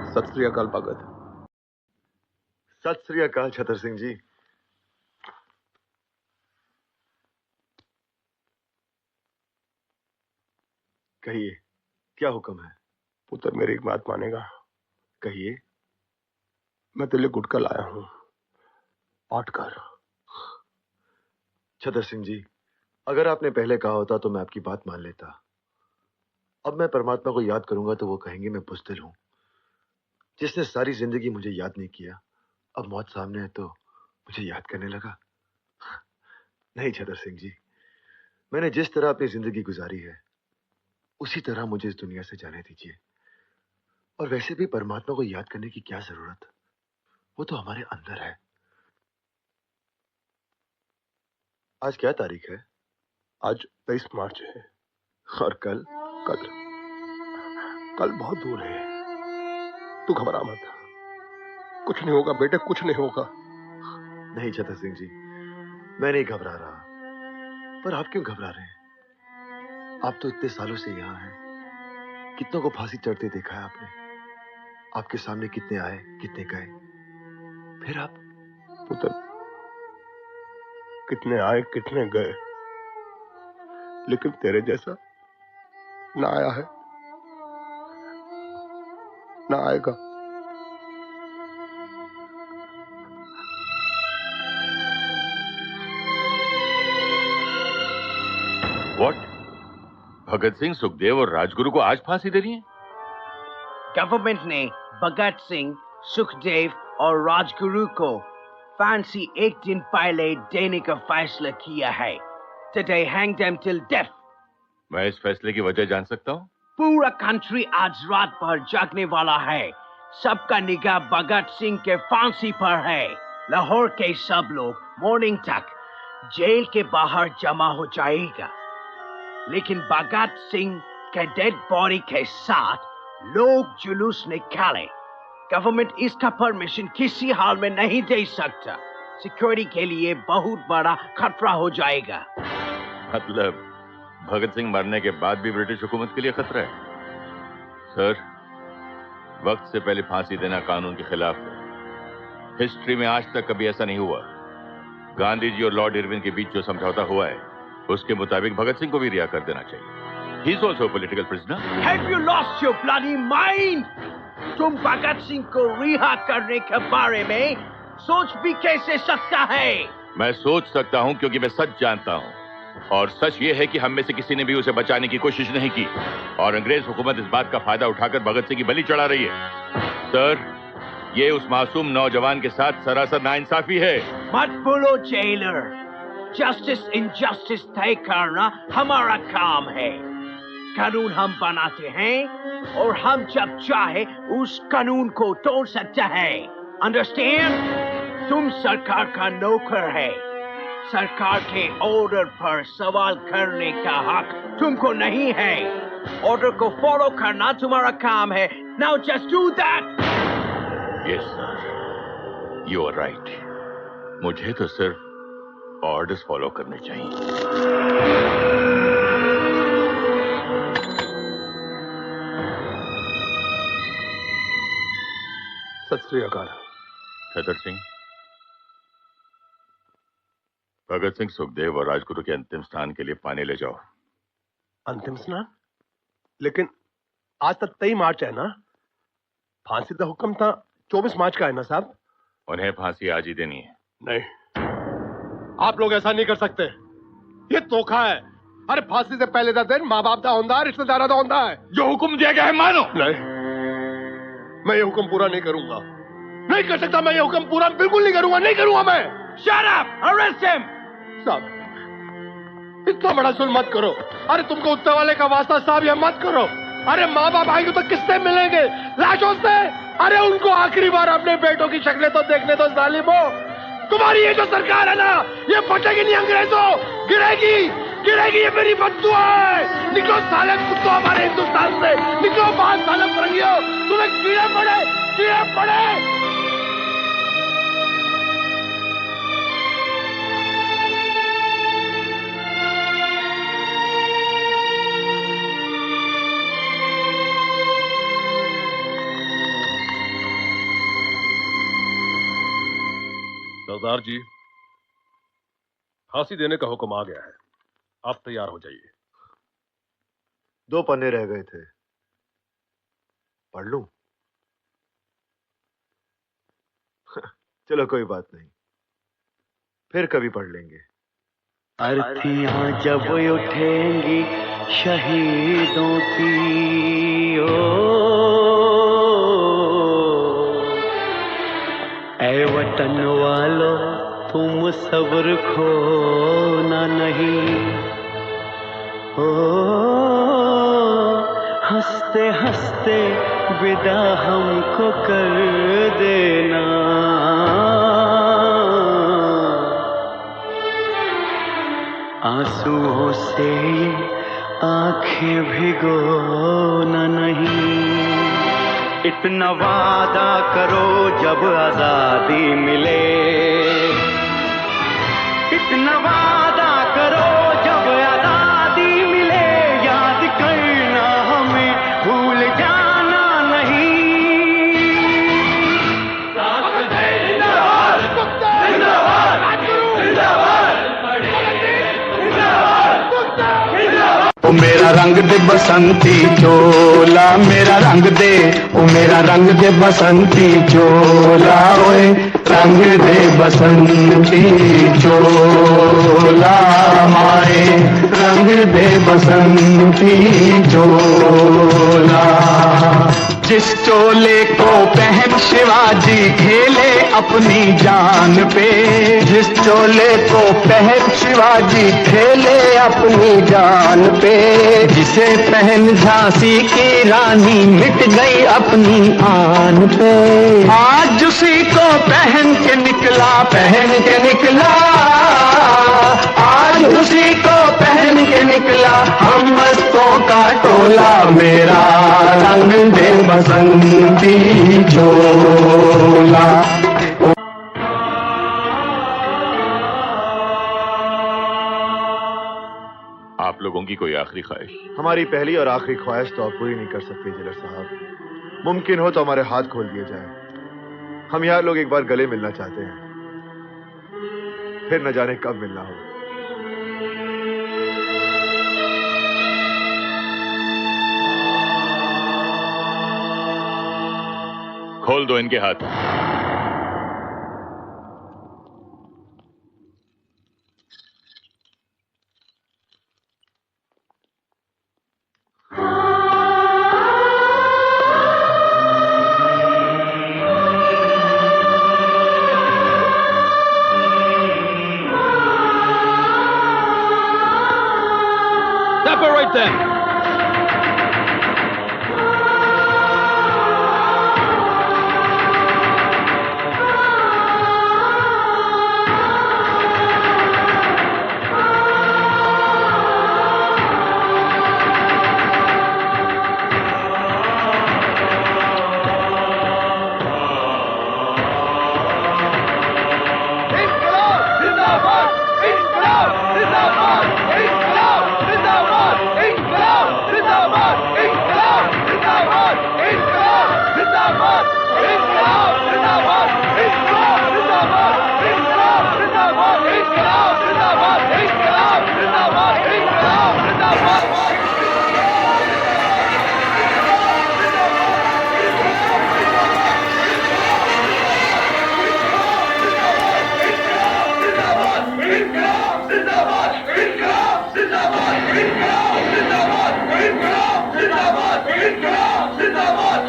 सत श्री अकाल भगत। सत श्री अकाल छतर सिंह जी। कहिए, क्या हुक्म है? पुत्र मेरी एक बात मानेगा? कहिए। मैं तेरे लिए गुटका लाया हूं, पाठ कर। छतर सिंह जी, अगर आपने पहले कहा होता तो मैं आपकी बात मान लेता। अब मैं परमात्मा को याद करूंगा तो वो कहेंगे मैं बुज़दिल हूं। जिसने सारी जिंदगी मुझे याद नहीं किया, अब मौत सामने है तो मुझे याद करने लगा। नहीं छतर सिंह जी, मैंने जिस तरह अपनी जिंदगी गुजारी है उसी तरह मुझे इस दुनिया से जाने दीजिए। और वैसे भी परमात्मा को याद करने की क्या जरूरत, वो तो हमारे अंदर है। आज क्या तारीख है? आज 23 मार्च है। और कल? कल बहुत दूर है। तू घबरा मत, कुछ नहीं होगा बेटे, कुछ नहीं होगा। नहीं छतर सिंह जी, मैं नहीं घबरा रहा। पर आप क्यों घबरा रहे हैं? आप तो इतने सालों से यहां हैं, कितनों को फांसी चढ़ते देखा है आपने। आपके सामने कितने आए, कितने गए, फिर आप? पुत्र, कितने आए कितने गए, लेकिन तेरे जैसा ना आया है ना आएगा। व्हाट? भगत सिंह, सुखदेव और राजगुरु को आज फांसी दे रही है? गवर्नमेंट ने भगत सिंह, सुखदेव और राजगुरु को फांसी एक दिन पहले देने का फैसला किया है। Today hang them till death. मैं इस फैसले की वजह जान सकता हूँ? पूरा कंट्री आज रात भर जागने वाला है। सबका निगाह भगत सिंह के फांसी पर है। लाहौर के सब लोग मॉर्निंग तक जेल के बाहर जमा हो जाएगा, लेकिन भगत सिंह के डेड बॉडी के साथ लोग जुलूस निकाले। गवर्नमेंट इसका परमिशन किसी हाल में नहीं दे सकता। सिक्योरिटी के लिए बहुत बड़ा खतरा हो जाएगा। मतलब भगत सिंह मरने के बाद भी ब्रिटिश हुकूमत के लिए खतरा है? सर, वक्त से पहले फांसी देना कानून के खिलाफ है। हिस्ट्री में आज तक कभी ऐसा नहीं हुआ। गांधी जी और लॉर्ड इरविन के बीच जो समझौता हुआ है उसके मुताबिक भगत सिंह को भी रिहा कर देना चाहिए। He is also a political prisoner. Have you lost your bloody mind? तुम भगत सिंह को रिहा करने के बारे में सोच भी कैसे सकता है? मैं सोच सकता हूं क्योंकि मैं सच जानता हूं, और सच ये है कि हम में से किसी ने भी उसे बचाने की कोशिश नहीं की, और अंग्रेज हुकूमत इस बात का फायदा उठाकर भगत सिंह की बलि चढ़ा रही है। सर, ये उस मासूम नौजवान के साथ सरासर नाइंसाफी है। मत बोलो जेलर, जस्टिस इनजस्टिस तय करना हमारा काम है। कानून हम बनाते हैं और हम जब चाहे उस कानून को तोड़ सकते हैं। अंडरस्टैंड? तुम सरकार का नौकर है। सरकार के ऑर्डर पर सवाल करने का हक तुमको नहीं है। ऑर्डर को फॉलो करना तुम्हारा काम है। Now just do that. Yes sir, you are right. मुझे तो सिर्फ ऑर्डर्स फॉलो करने चाहिए। सत श्री अकाल। छतर सिंह, भगत सिंह, सुखदेव और राजगुरु के अंतिम स्नान के लिए पानी ले जाओ। अंतिम स्नान? लेकिन आज तक 23 मार्च है ना? फांसी का हुक्म था 24 मार्च का है ना साहब? उन्हें फांसी आज ही देनी है। नहीं, आप लोग ऐसा नहीं कर सकते। ये धोखा है। अरे फांसी से पहले का दिन माँ बाप का होता है, रिश्तेदार का होता है। जो हुक्म दिया गया है मानो। नहीं, मैं ये हुक्म पूरा नहीं करूंगा। नहीं कर सकता मैं ये हुक्म पूरा, बिल्कुल नहीं करूंगा, नहीं करूंगा मैं। Shut up! Arrest him! साहब, इतना बड़ा जुल्म मत करो। अरे तुमको उत्ते वाले का वास्ता साहब, ये मत करो। अरे माँ बाप आएंगे तो किससे मिलेंगे? लाशों से। अरे उनको आखिरी बार अपने बेटों की शक्लें तो देखने दो जालिमो। तुम्हारी ये जो सरकार है ना, ये फटेगी नहीं अंग्रेजों, गिरेगी गिरेगी। ये मेरी बद्दुआ है। निकलो साले कुत्तों हमारे हिंदुस्तान से, निकलो बाहर साले फरंगियों। तुम्हें कीड़े पड़े, कीड़े पड़े। सरदार जी, फांसी देने का हुक्म आ गया है, आप तैयार हो जाइए। 2 पन्ने रह गए थे, पढ़ लूं? चलो कोई बात नहीं, फिर कभी पढ़ लेंगे। अर्थियां जब उठेंगी शहीदों की, ओ ऐ वतन वालों तुम सब्र खोना नहीं, ओ हंसते हंसते विदा हमको कर देना, आंसुओं से आंखें भिगोना नहीं। इतना वादा करो जब आजादी मिले, इतना वादा करो जब आजादी मिले, याद करना हमें भूल जाना नहीं। ओ मेरा रंग दे बसंती चोला, मेरा रंग दे, ओ मेरा रंग दे बसंती चोला, ओए रंग दे बसंती चोला, माए रंग दे बसंती चोला। जिस चोले को पहन शिवाजी खेले अपनी जान पे, जिस चोले को पहन शिवाजी खेले अपनी जान पे, जिसे पहन झांसी की रानी मिट गई अपनी आन पे, आज उसी को पहन के निकला, पहन के निकला, आज उसी को पहन के निकला हम मस्तों का टोला, मेरा रंग दे बसंती चोला। आप लोगों की कोई आखिरी ख्वाहिश? हमारी पहली और आखिरी ख्वाहिश तो आप पूरी नहीं कर सकते जेलर साहब। मुमकिन हो तो हमारे हाथ खोल दिए जाए। हम यार लोग एक बार गले मिलना चाहते हैं, फिर न जाने कब मिलना हो। खोल दो इनके हाथ। Separate them! जिंदाबाद